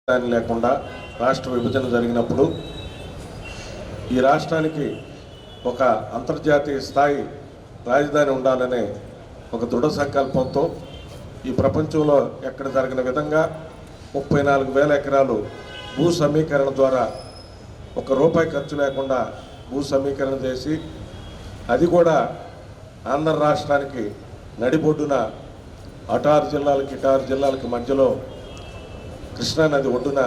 లేకుండా రాష్ట్ర విభజన జరిగినప్పుడు ఈ రాష్ట్రానికి ఒక అంతర్జాతీయ స్థాయి రాజధాని ఉండాలనే ఒక దృఢ సంకల్పంతో ఈ ప్రపంచంలో ఎక్కడ జరిగిన విధంగా 34,000 ఎకరాలు భూ సమీకరణ ద్వారా ₹1 ఖర్చు లేకుండా భూ సమీకరణ చేసి అది కూడా ఆంధ్ర రాష్ట్రానికి నడిబొడ్డున అటు 6 జిల్లాలకి ఇటు 6 జిల్లాలకి మధ్యలో కృష్ణానది ఒడ్డున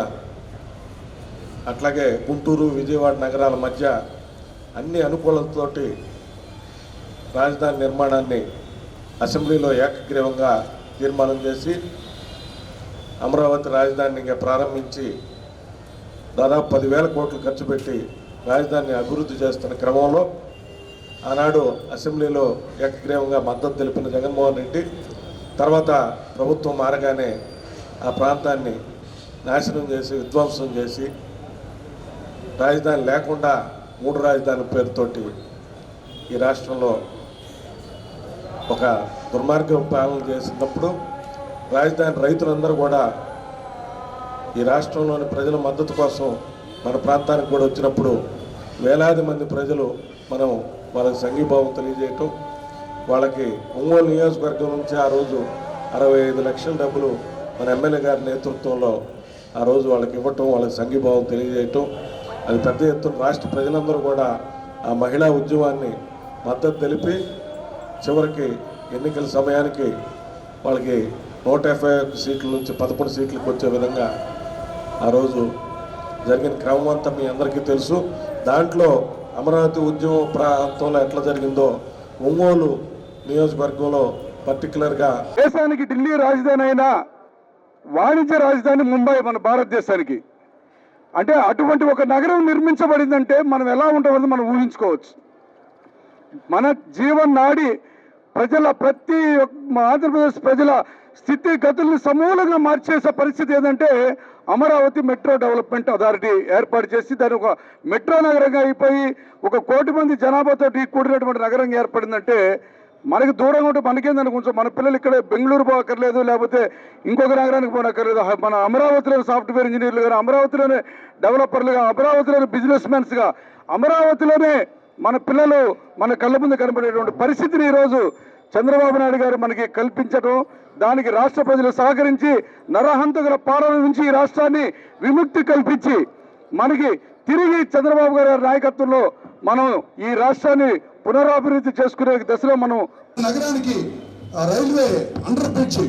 అట్లాగే గుంటూరు విజయవాడ నగరాల మధ్య అన్ని అనుకూలతతోటి రాజధాని నిర్మాణాన్ని అసెంబ్లీలో ఏకగ్రీవంగా తీర్మానం చేసి అమరావతి రాజధానిగా ప్రారంభించి దాదాపు 10,000 కోట్లు ఖర్చు పెట్టి రాజధానిని అభివృద్ధి చేస్తున్న క్రమంలో ఆనాడు అసెంబ్లీలో ఏకగ్రీవంగా మద్దతు తెలిపిన జగన్మోహన్ రెడ్డి తర్వాత ప్రభుత్వం మారగానే ఆ ప్రాంతాన్ని నాశనం చేసి విధ్వంసం చేసి రాజధాని లేకుండా 3 రాజధానుల పేరుతోటి ఈ రాష్ట్రంలో ఒక దుర్మార్గ పాలన చేసినప్పుడు రాజధాని రైతులందరూ కూడా ఈ రాష్ట్రంలోని ప్రజల మద్దతు కోసం మన ప్రాంతానికి కూడా వచ్చినప్పుడు వేలాది మంది ప్రజలు మనం వాళ్ళకి సంఘీభావం తెలియజేయటం, వాళ్ళకి ఒంగోలు నియోజకవర్గం నుంచి ఆ రోజు 65 లక్షల డబ్బులు మన ఎమ్మెల్యే గారి నేతృత్వంలో ఆ రోజు వాళ్ళకి ఇవ్వటం, వాళ్ళకి సంఘీభావం తెలియజేయటం, అది పెద్ద ఎత్తున రాష్ట్ర ప్రజలందరూ కూడా ఆ మహిళా ఉద్యమాన్ని మద్దతు తెలిపి చివరికి ఎన్నికల సమయానికి వాళ్ళకి 151 సీట్ల నుంచి 11 సీట్లకు వచ్చే విధంగా ఆ రోజు జరిగిన క్రమం అంతా మీ అందరికీ తెలుసు. దాంట్లో అమరావతి ఉద్యమం ప్రాంతంలో ఎట్లా జరిగిందో ఒంగోలు నియోజకవర్గంలో పర్టికులర్గా దేశానికి ఢిల్లీ రాజధాని అయినా వాణిజ్య రాజధాని ముంబై మన భారతదేశానికి. అంటే అటువంటి ఒక నగరం నిర్మించబడిందంటే మనం ఎలా ఉంటుందో మనం ఊహించుకోవచ్చు. మన జీవనాడి ప్రజల ప్రతి ఆంధ్రప్రదేశ్ ప్రజల స్థితిగతుల్ని సమూలంగా మార్చేసే పరిస్థితి ఏదంటే అమరావతి మెట్రో డెవలప్మెంట్ అథారిటీ ఏర్పాటు చేసి దాన్ని ఒక మెట్రో నగరంగా అయిపోయి 1 కోటి మంది జనాభాతో కూడినటువంటి నగరంగా ఏర్పడిందంటే మనకి దూరంగా ఉంటే మనకేందని కొంచెం మన పిల్లలు ఇక్కడ బెంగళూరు పోక్కర్లేదు, లేకపోతే ఇంకొక నగరానికి పోనక్కర్లేదు. మన అమరావతిలోని సాఫ్ట్వేర్ ఇంజనీర్లు కానీ, అమరావతిలోనే డెవలపర్లుగా, అమరావతిలోని బిజినెస్ మెన్స్గా, అమరావతిలోనే మన పిల్లలు మన కళ్ళ ముందు కనబడేటువంటి పరిస్థితిని ఈరోజు చంద్రబాబు నాయుడు గారు మనకి కల్పించడం, దానికి రాష్ట్ర ప్రజలు సహకరించి నరహంతకుల పాలన నుంచి ఈ రాష్ట్రాన్ని విముక్తి కల్పించి మనకి తిరిగి చంద్రబాబు గారి నాయకత్వంలో మనం ఈ రాష్ట్రాన్ని పునరాభివృద్ధి చేసుకునే దశలో మనం నగరానికి railway under bridge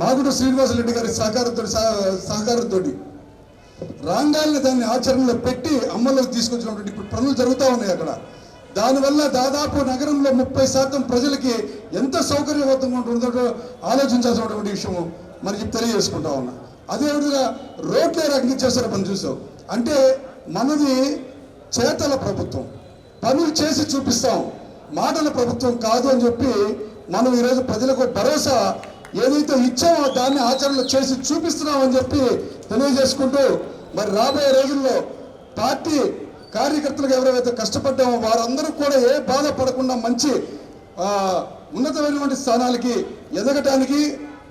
Magunta Srinivasa Reddy గారి సహకారంతో రాంగాల్ని దాన్ని ఆచరణలో పెట్టి అమల్లోకి తీసుకొచ్చినటువంటి ఇప్పుడు పనులు జరుగుతూ ఉన్నాయి అక్కడ. దానివల్ల దాదాపు నగరంలో 30% ప్రజలకి ఎంత సౌకర్యవంతంగా ఉంటుందో ఆలోచించాల్సినటువంటి విషయం మనకి తెలియజేసుకుంటా ఉన్నా. అదేవిధంగా రోడ్లే రకంగా చేశారో మనం చూసాం. అంటే మనది చేతల ప్రభుత్వం, పనులు చేసి చూపిస్తాం, మాటల ప్రభుత్వం కాదు అని చెప్పి మనం ఈరోజు ప్రజలకు భరోసా ఏదైతే ఇచ్చామో దాన్ని ఆచరణలో చేసి చూపిస్తున్నామని చెప్పి తెలియజేసుకుంటూ మరి రాబోయే రోజుల్లో పార్టీ కార్యకర్తలకు ఎవరైతే కష్టపడ్డామో వారందరూ కూడా ఏ బాధపడకుండా మంచి ఉన్నతమైనటువంటి స్థానాలకి ఎదగటానికి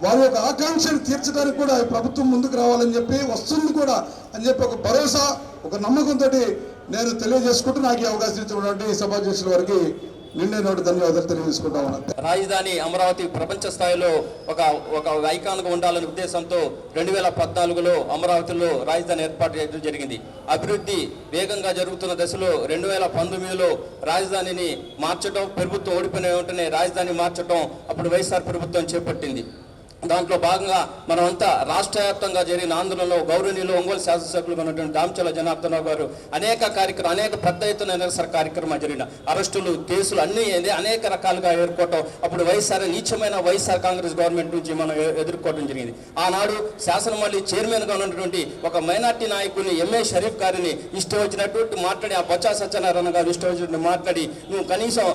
వారి యొక్క ఆకాంక్షను తీర్చడానికి కూడా ప్రభుత్వం ముందుకు రావాలని చెప్పి వస్తుంది కూడా అని చెప్పి ఒక భరోసా, ఒక నమ్మకంతో నేను తెలియజేసుకుంటూ నాకు ఈ అవకాశం ఇచ్చినటువంటి సభాధ్యక్షుల వారికి నిండైన ధన్యవాదాలు తెలియజేసుకుంటా ఉన్నాను. రాజధాని అమరావతి ప్రపంచ స్థాయిలో ఒక ఐకాన్గా ఉండాలనే ఉద్దేశంతో 2014లో అమరావతిలో రాజధాని ఏర్పాటు చేయడం జరిగింది. అభివృద్ధి వేగంగా జరుగుతున్న దశలో 2019లో రాజధానిని మార్చడం, ప్రభుత్వం ఓడిపోయిన వెంటనే రాజధాని మార్చడం అప్పుడు వైఎస్ఆర్ ప్రభుత్వం చేపట్టింది. దాంట్లో భాగంగా మనమంతా రాష్ట్ర వ్యాప్తంగా జరిగిన ఆందోళనలో గౌరవనీయులు ఒంగోలు శాసనసభ్యులుగా ఉన్నటువంటి దామచల జనార్దన్ రావు గారు అనేక పెద్ద ఎత్తున నిరసన కార్యక్రమాలు జరిగిన అరెస్టులు, కేసులు అన్నీ అనేక రకాలుగా ఎదుర్కోవటం అప్పుడు నీచమైన వైఎస్ఆర్ కాంగ్రెస్ గవర్నమెంట్ నుంచి మనం ఎదుర్కోవడం జరిగింది. ఆనాడు శాసనమండలి చైర్మన్గా ఉన్నటువంటి ఒక మైనార్టీ నాయకుని ఎంఏ షరీఫ్ గారిని ఇష్టం వచ్చినటువంటి మాట్లాడి, ఆ బొత్స సత్యనారాయణ గారు ఇష్టం వచ్చినట్టు మాట్లాడి నువ్వు కనీసం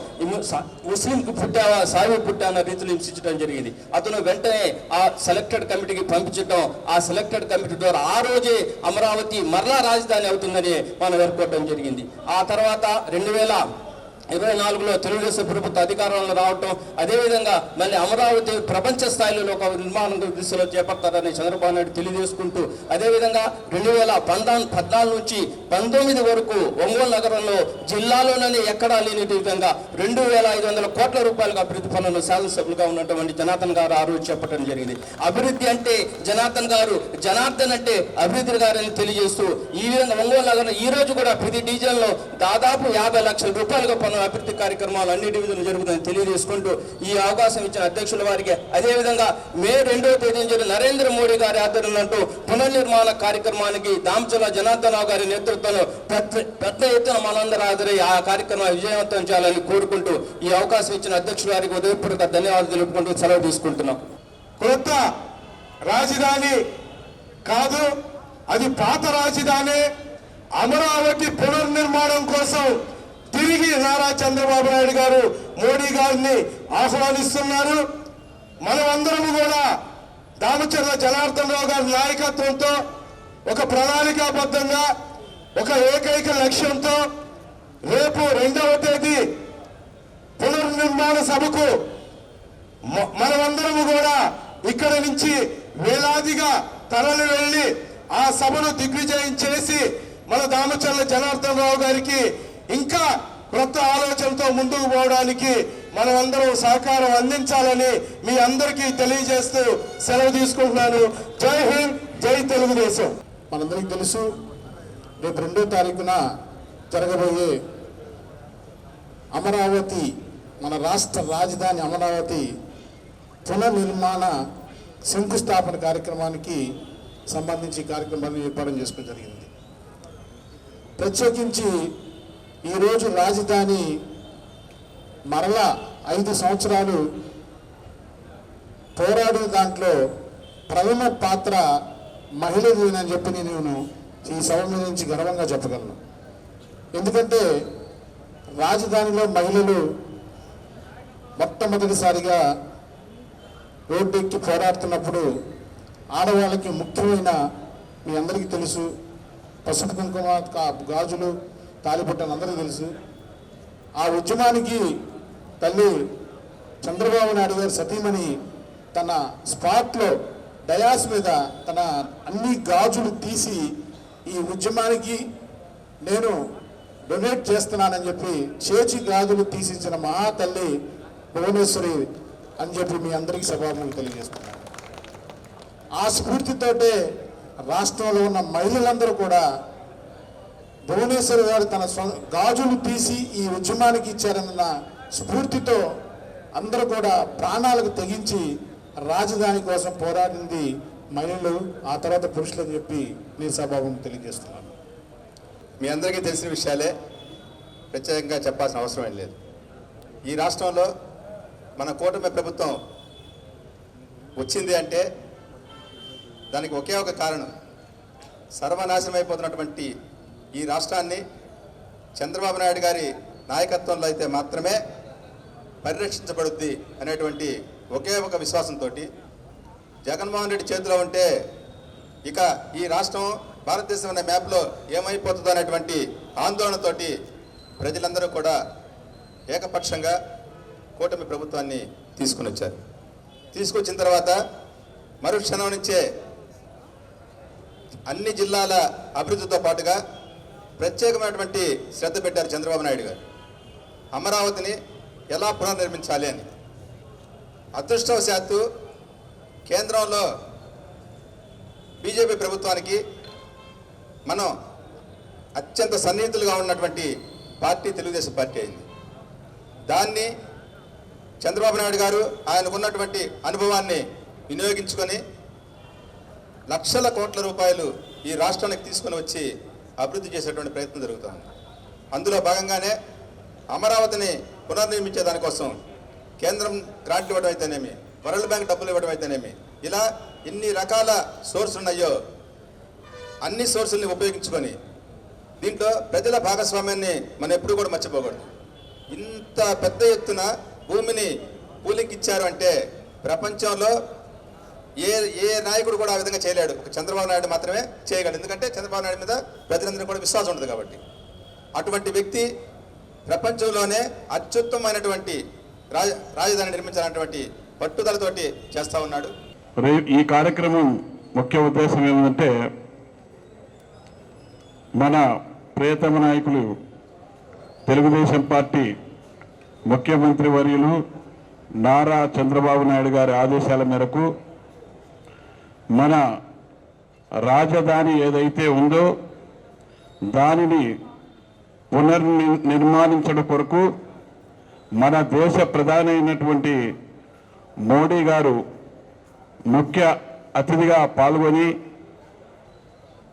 ముస్లింకు పుట్టావా సాయి పుట్టా అన్న రీతిలో హింసించడం జరిగింది. అతను వెంటనే ఆ సెలెక్టెడ్ కమిటీకి పంపించడం, ఆ సెలెక్టెడ్ కమిటీ ద్వారా ఆ రోజే అమరావతి మరలా రాజధాని అవుతుందని మనం ఏర్పడడం జరిగింది. ఆ తర్వాత 24లో తెలుగుదేశం ప్రభుత్వ అధికారంలో రావటం, అదేవిధంగా మళ్ళీ అమరావతి ప్రపంచ స్థాయిలో ఒక నిర్మాణం దిశలో చేపడతారని చంద్రబాబు నాయుడు తెలియజేసుకుంటూ, అదేవిధంగా 2014 నుంచి 19 వరకు ఒంగోలు నగరంలో జిల్లాలోనే ఎక్కడా లేని విధంగా 2,500 కోట్ల రూపాయలకు అభివృద్ధి పనులు శాసనసభ్యులుగా ఉన్నటువంటి జనార్దన్ గారు ఆ రోజు చెప్పడం జరిగింది. అభివృద్ధి అంటే జనార్దన్ గారు, జనార్దన్ అంటే అభివృద్ధి గారని తెలియజేస్తూ ఈ విధంగా ఒంగోలు నగరం ఈ రోజు కూడా ప్రతి డివిజన్లో దాదాపు 50 లక్షల రూపాయలుగా పనులు అభివృద్ధి కార్యక్రమాలు అన్ని డివిజన్లు జరుగుతుందని తెలియజేసుకుంటూ ఈ అవకాశం ఇచ్చిన అధ్యక్షుల వారికి, అదేవిధంగా మే 2వ తేదీన జరిగిన నరేంద్ర మోడీ గారి ఆధ్వర్యంలో పునర్నిర్మాణ కార్యక్రమానికి దామచల జనార్దన్ రావు గారి నేతృత్వంలో పెద్ద ఎత్తున మనందరూ హాజరై ఆ కార్యక్రమాన్ని విజయవంతం చేయాలని కోరుకుంటూ ఈ అవకాశం ఇచ్చిన అధ్యక్షుల వారికి ఉదయపూర్వక ధన్యవాదాలు తెలుపుకుంటూ సెలవు తీసుకుంటున్నాం. కొత్త రాజధాని కాదు, అది పాత రాజధాని. అమరావతి పునర్నిర్మాణం కోసం తిరిగి నారా చంద్రబాబు నాయుడు గారు మోడీ గారిని ఆహ్వానిస్తున్నారు. మనమందరం కూడా దామచర్ల జనార్దన్ రావు గారి నాయకత్వంతో ఒక ప్రణాళికాబద్ధంగా ఒక ఏకైక లక్ష్యంతో రేపు 2వ తేదీ పునర్నిర్మాణ సభకు మనమందరం కూడా ఇక్కడి నుంచి వేలాదిగా తరలి వెళ్ళి ఆ సభను దిగ్విజయం చేసి మన దామచర్ల జనార్దన్ రావు గారికి ఇంకా కొత్త ఆలోచనతో ముందుకు పోవడానికి మనమందరం సహకారం అందించాలని మీ అందరికీ తెలియజేస్తూ సెలవు తీసుకుంటున్నాను. జై హింద్, జై తెలుగుదేశం. మనందరికీ తెలుసు, రేపు 2వ తారీఖున జరగబోయే అమరావతి, మన రాష్ట్ర రాజధాని అమరావతి పునర్నిర్మాణ శంకుస్థాపన కార్యక్రమానికి సంబంధించి కార్యక్రమాన్ని ఏర్పాటు చేసుకోవడం జరిగింది. ప్రత్యేకించి ఈరోజు రాజధాని మరలా 5 సంవత్సరాలు పోరాడిన దాంట్లో ప్రథమ పాత్ర మహిళదేనని చెప్పి నేను ఈ సభ మీద నుంచి గర్వంగా చెప్పగలను. ఎందుకంటే రాజధానిలో మహిళలు మొట్టమొదటిసారిగా రోడ్డెక్కి పోరాడుతున్నప్పుడు ఆడవాళ్ళకి ముఖ్యమైన, మీ అందరికీ తెలుసు, పసుపు కుంకుమ గాజులు తాలిపట్టని అందరికీ తెలుసు. ఆ ఉద్యమానికి తల్లి చంద్రబాబు నాయుడు గారి సతీమణి తన స్పాట్లో డయాస్ మీద తన అన్ని గాజులు తీసి ఈ ఉద్యమానికి నేను డొనేట్ చేస్తున్నానని చెప్పి చేచి గాజులు తీసిచ్చిన మహాతల్లి భువనేశ్వరి అని చెప్పి మీ అందరికీ సభాముఖంగా తెలియజేస్తున్నాను. ఆ స్ఫూర్తితోటే రాష్ట్రంలో ఉన్న మహిళలందరూ కూడా భువనేశ్వరి గారు తన గాజులు తీసి ఈ ఉద్యమానికి ఇచ్చారన్న స్ఫూర్తితో అందరూ కూడా ప్రాణాలకు తెగించి రాజధాని కోసం పోరాడింది మహిళలు, ఆ తర్వాత పురుషులు అని చెప్పి నేను సభాముఖంగా తెలియజేస్తున్నాను. మీ అందరికీ తెలిసిన విషయాలే, ప్రత్యేకంగా చెప్పాల్సిన అవసరం ఏం లేదు. ఈ రాష్ట్రంలో మన కూటమి ప్రభుత్వం వచ్చింది అంటే దానికి ఒకే ఒక కారణం, సర్వనాశనం అయిపోతున్నటువంటి ఈ రాష్ట్రాన్ని చంద్రబాబు నాయుడు గారి నాయకత్వంలో అయితే మాత్రమే పరిరక్షించబడుద్ది అనేటువంటి ఒకే ఒక విశ్వాసంతో జగన్మోహన్ రెడ్డి చేతిలో ఉంటే ఇక ఈ రాష్ట్రం భారతదేశం అనే మ్యాప్లో ఏమైపోతుందో అనేటువంటి ఆందోళనతోటి ప్రజలందరూ కూడా ఏకపక్షంగా కూటమి ప్రభుత్వాన్ని తీసుకుని వచ్చారు. తీసుకొచ్చిన తర్వాత మరుక్షణం నుంచే అన్ని జిల్లాల అభివృద్ధితో పాటుగా ప్రత్యేకమైనటువంటి శ్రద్ధ పెట్టారు చంద్రబాబు నాయుడు గారు. అమరావతిని ఎలా పునర్నిర్మించాలి అని. అదృష్టవశాత్తు కేంద్రంలో బీజేపీ ప్రభుత్వానికి మనం అత్యంత సన్నిహితులుగా ఉన్నటువంటి పార్టీ తెలుగుదేశం పార్టీ అయింది. దాన్ని చంద్రబాబు నాయుడు గారు ఆయనకున్నటువంటి అనుభవాన్ని వినియోగించుకొని లక్షల కోట్ల రూపాయలు ఈ రాష్ట్రానికి తీసుకొని వచ్చి అభివృద్ధి చేసేటువంటి ప్రయత్నం జరుగుతుంది. అందులో భాగంగానే అమరావతిని పునర్నిర్మించే దానికోసం కేంద్రం గ్రాంట్ ఇవ్వడం అయితేనేమి, వరల్డ్ బ్యాంక్ డబ్బులు ఇవ్వడం అయితేనేమి, ఇలా ఎన్ని రకాల సోర్స్ ఉన్నాయో అన్ని సోర్సుల్ని ఉపయోగించుకొని దీంట్లో ప్రజల భాగస్వామ్యాన్ని మనం ఎప్పుడు కూడా మర్చిపోకూడదు. ఇంత పెద్ద ఎత్తున భూమిని కూలింగ్ ఇచ్చారు అంటే ప్రపంచంలో ఏ నాయకుడు కూడా ఆ విధంగా చేయలేడు. ఒక చంద్రబాబు నాయుడు మాత్రమే చేయగలడు. ఎందుకంటే చంద్రబాబు నాయుడు మీద ప్రజలందరికీ కూడా విశ్వాసం ఉంటుంది కాబట్టి. అటువంటి వ్యక్తి ప్రపంచంలోనే అత్యుత్తమైనటువంటి రాజధాని నిర్మించాలన్నటువంటి పట్టుదలతోటి చేస్తూ ఉన్నాడు. ఈ కార్యక్రమం ముఖ్య ఉద్దేశం ఏమిటంటే మన ప్రియతమ నాయకులు తెలుగుదేశం పార్టీ ముఖ్యమంత్రి వర్యులు నారా చంద్రబాబు నాయుడు గారి ఆదేశాల మేరకు మన రాజధాని ఏదైతే ఉందో దానిని పునర్నిర్మాణించడం కొరకు మన దేశ ప్రధాని అయినటువంటి మోడీ గారు ముఖ్య అతిథిగా పాల్గొని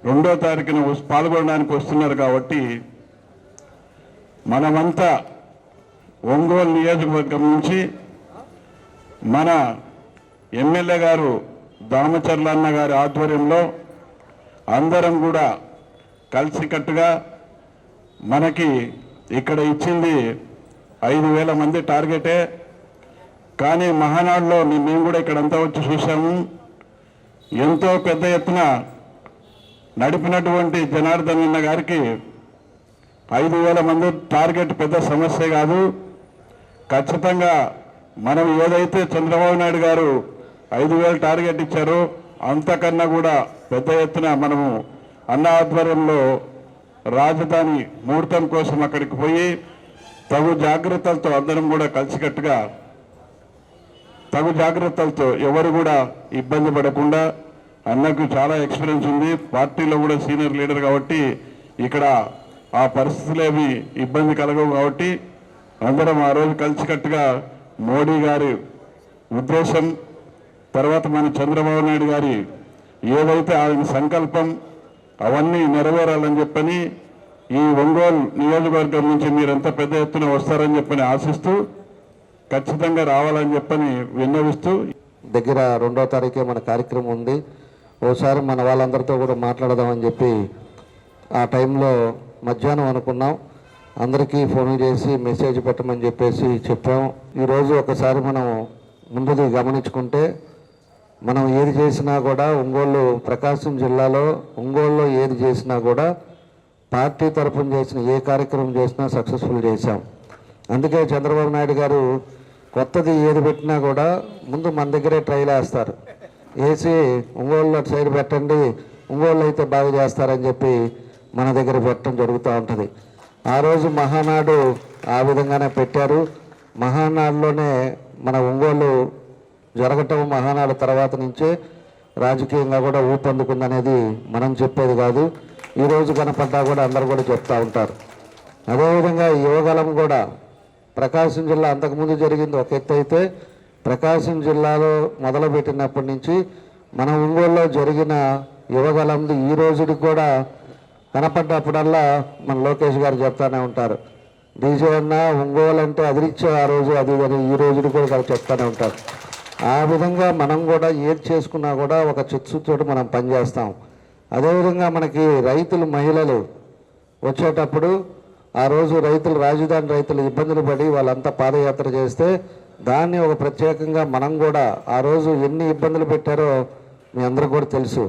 2వ తారీఖున పాల్గొనడానికి వస్తున్నారు. కాబట్టి మనమంతా ఒంగోలు నియోజకవర్గం నుంచి మన ఎమ్మెల్యే గారు దామచర్లన్న గారి ఆధ్వర్యంలో అందరం కూడా కలిసికట్టుగా మనకి ఇక్కడ ఇచ్చింది 5,000 మంది టార్గెటే. కానీ మహానాడులో మేము కూడా ఇక్కడంతా వచ్చి చూసాము. ఎంతో పెద్ద ఎత్తున నడిపినటువంటి జనార్దన్ అన్న గారికి 5,000 మంది టార్గెట్ పెద్ద సమస్య కాదు. ఖచ్చితంగా మనం ఏదైతే చంద్రబాబు నాయుడు గారు 5,000 టార్గెట్ ఇచ్చారో అంతకన్నా కూడా పెద్ద ఎత్తున మనము అన్న ఆధ్వర్యంలో రాజధాని ముహూర్తం కోసం అక్కడికి పోయి తగు జాగ్రత్తలతో అందరం కూడా కలిసికట్టుగా తగు జాగ్రత్తలతో ఎవరు కూడా ఇబ్బంది పడకుండా, అన్నకు చాలా ఎక్స్పీరియన్స్ ఉంది, పార్టీలో కూడా సీనియర్ లీడర్ కాబట్టి ఇక్కడ ఆ పరిస్థితులేమి ఇబ్బంది కలగవు. కాబట్టి అందరం ఆ రోజు కలిసికట్టుగా మోడీ గారి ఉద్దేశం తర్వాత మన చంద్రబాబు నాయుడు గారి ఏదైతే ఆయన సంకల్పం అవన్నీ నెరవేరాలని చెప్పని ఈ ఒంగోలు నియోజకవర్గం నుంచి మీరంతా పెద్ద ఎత్తున వస్తారని చెప్పని ఆశిస్తూ ఖచ్చితంగా రావాలని చెప్పని విన్నవిస్తూ దగ్గర 2వ తారీఖే మన కార్యక్రమం ఉంది. ఓసారి మన వాళ్ళందరితో కూడా మాట్లాడదామని చెప్పి ఆ టైంలో మధ్యాహ్నం అనుకున్నాం. అందరికీ ఫోన్ చేసి మెసేజ్ పెట్టమని చెప్పేసి చెప్పాం. ఈరోజు ఒకసారి మనం ముందుది గమనించుకుంటే మనం ఏది చేసినా కూడా ఒంగోలు ప్రకాశం జిల్లాలో ఒంగోలులో ఏది చేసినా కూడా పార్టీ తరఫున చేసిన ఏ కార్యక్రమం చేసినా సక్సెస్ఫుల్ చేశాం. అందుకే చంద్రబాబు నాయుడు గారు కొత్తది ఏది పెట్టినా కూడా ముందు మన దగ్గరే ట్రైల్ వేస్తారు. వేసి ఒంగోలు సైడ్ పెట్టండి, ఒంగోలు అయితే బాగా చేస్తారని చెప్పి మన దగ్గర పెట్టడం జరుగుతూ ఉంటుంది. ఆ రోజు మహానాడు ఆ విధంగానే పెట్టారు. మహానాడులోనే మన ఒంగోలు జరగటం మహానాడు తర్వాత నుంచే రాజకీయంగా కూడా ఊపందుకుందనేది మనం చెప్పేది కాదు. ఈరోజు కనపడ్డా కూడా అందరూ కూడా చెప్తూ ఉంటారు. అదేవిధంగా యువగలం కూడా ప్రకాశం జిల్లా అంతకుముందు జరిగింది ఒక ఎత్తు అయితే, ప్రకాశం జిల్లాలో మొదలుపెట్టినప్పటి నుంచి మన ఒంగోలులో జరిగిన యువగలంది ఈ రోజుకి కూడా కనపడ్డప్పుడల్లా మన లోకేష్ గారు చెప్తానే ఉంటారు, డీజే అన్న ఒంగోలు అంటే అదిరిచ్చే ఆ రోజు అది అని ఈ రోజుకి కూడా చెప్తానే ఉంటారు. ఆ విధంగా మనం కూడా ఏది చేసుకున్నా కూడా ఒక చిత్తశుద్ధితో మనం పనిచేస్తాం. అదేవిధంగా మనకి రైతులు మహిళలు వచ్చేటప్పుడు ఆ రోజు రాజధాని రైతులు ఇబ్బందులు పడి వాళ్ళంతా పాదయాత్ర చేస్తే దాన్ని ఒక ప్రత్యేకంగా మనం కూడా ఆ రోజు ఎన్ని ఇబ్బందులు పెట్టారో మీ అందరికీ కూడా తెలుసు.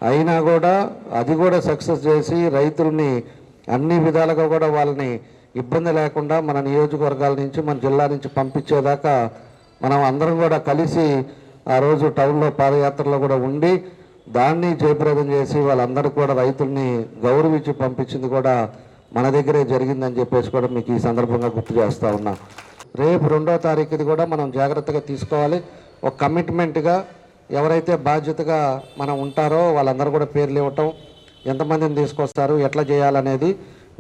అయినా కూడా అది కూడా సక్సెస్ చేసి రైతుల్ని అన్ని విధాలుగా కూడా వాళ్ళని ఇబ్బంది లేకుండా మన నియోజకవర్గాల నుంచి మన జిల్లా నుంచి పంపించేదాకా మనం అందరం కూడా కలిసి ఆ రోజు టౌన్లో పాదయాత్రలో కూడా ఉండి దాన్ని జయప్రదం చేసి వాళ్ళందరూ కూడా రైతుల్ని గౌరవించి పంపించింది కూడా మన దగ్గరే జరిగిందని చెప్పేసి కూడా మీకు ఈ సందర్భంగా గుర్తు చేస్తూ ఉన్నా. రేపు 2వ తారీఖుది కూడా మనం జాగ్రత్తగా తీసుకోవాలి. ఒక కమిట్మెంట్గా ఎవరైతే బాధ్యతగా మనం ఉంటారో వాళ్ళందరూ కూడా పేర్లు ఇవ్వటం, ఎంతమందిని తీసుకొస్తారు, ఎట్లా చేయాలనేది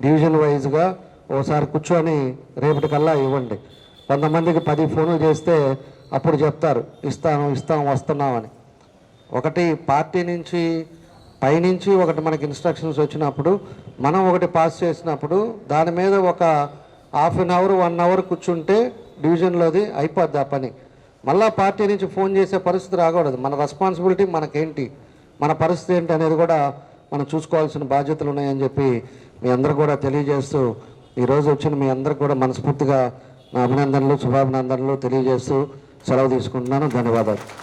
డివిజన్ వైజ్గా ఓసారి కూర్చొని రేపటికల్లా ఇవ్వండి. కొంతమందికి 10 ఫోన్లు చేస్తే అప్పుడు చెప్తారు ఇస్తాం వస్తున్నామని. ఒకటి పార్టీ నుంచి పైనుంచి ఒకటి మనకి ఇన్స్ట్రక్షన్స్ వచ్చినప్పుడు మనం ఒకటి పాస్ చేసినప్పుడు దాని మీద ఒక హాఫ్ అన్ అవర్ 1 అవర్ కూర్చుంటే డివిజన్లోది అయిపోద్ది ఆ పని. మళ్ళీ పార్టీ నుంచి ఫోన్ చేసే పరిస్థితి రాకూడదు. మన రెస్పాన్సిబిలిటీ మనకేంటి, మన పరిస్థితి ఏంటి అనేది కూడా మనం చూసుకోవాల్సిన బాధ్యతలు ఉన్నాయని చెప్పి మీ అందరూ కూడా తెలియజేస్తూ ఈరోజు వచ్చిన మీ అందరికి కూడా మనస్ఫూర్తిగా నా అభినందనలు శుభాభినందనలు తెలియజేస్తూ సెలవు తీసుకుంటున్నాను. ధన్యవాదాలు.